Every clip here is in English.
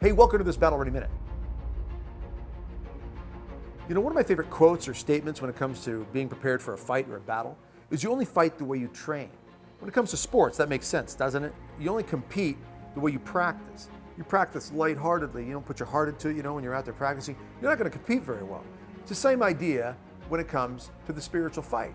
Hey, welcome to this Battle Ready Minute. You know, one of my favorite quotes or statements when it comes to being prepared for a fight or a battle is you only fight the way you train. When it comes to sports, that makes sense, doesn't it? You only compete the way you practice. You practice lightheartedly. You don't put your heart into it, when you're out there practicing. You're not going to compete very well. It's the same idea when it comes to the spiritual fight.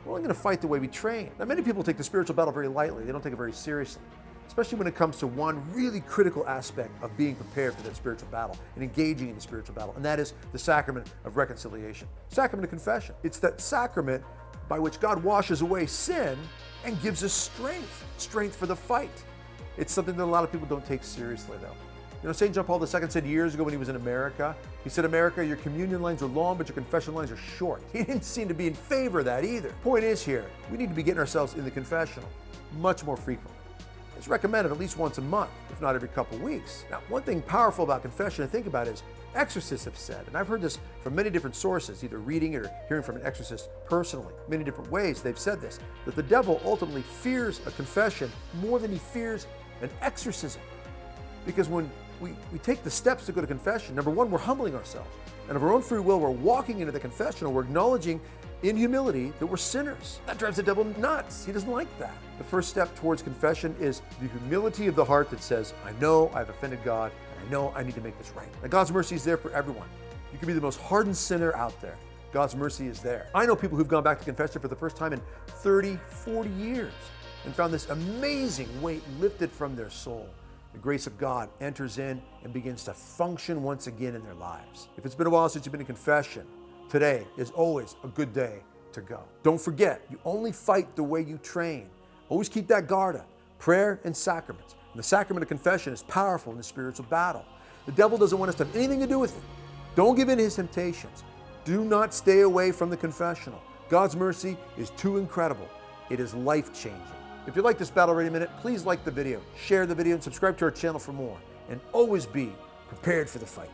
We're only going to fight the way we train. Now, many people take the spiritual battle very lightly. They don't take it very seriously, especially when it comes to one really critical aspect of being prepared for that spiritual battle and engaging in the spiritual battle, and that is the sacrament of reconciliation, sacrament of confession. It's that sacrament by which God washes away sin and gives us strength for the fight. It's something that a lot of people don't take seriously, though. St. John Paul II said years ago when he was in America, he said, America, your communion lines are long, but your confession lines are short. He didn't seem to be in favor of that either. Point is here, we need to be getting ourselves in the confessional much more frequently. It's recommended at least once a month, if not every couple weeks. Now, one thing powerful about confession to think about is exorcists have said, and I've heard this from many different sources, either reading it or hearing from an exorcist personally, many different ways they've said this, that the devil ultimately fears a confession more than he fears an exorcism. Because when we take the steps to go to confession, number one, we're humbling ourselves. And of our own free will, we're walking into the confessional, we're acknowledging in humility that we're sinners. That drives the devil nuts. He doesn't like that. The first step towards confession is the humility of the heart that says, I know I've offended God, and I know I need to make this right. Now, God's mercy is there for everyone. You can be the most hardened sinner out there. God's mercy is there. I know people who've gone back to confession for the first time in 30, 40 years and found this amazing weight lifted from their soul. The grace of God enters in and begins to function once again in their lives. If it's been a while since you've been in confession, today is always a good day to go. Don't forget, you only fight the way you train. Always keep that guard up. Prayer and sacraments. And the sacrament of confession is powerful in the spiritual battle. The devil doesn't want us to have anything to do with it. Don't give in to his temptations. Do not stay away from the confessional. God's mercy is too incredible. It is life-changing. If you like this Battle Ready Minute, please like the video, share the video, and subscribe to our channel for more. And always be prepared for the fight.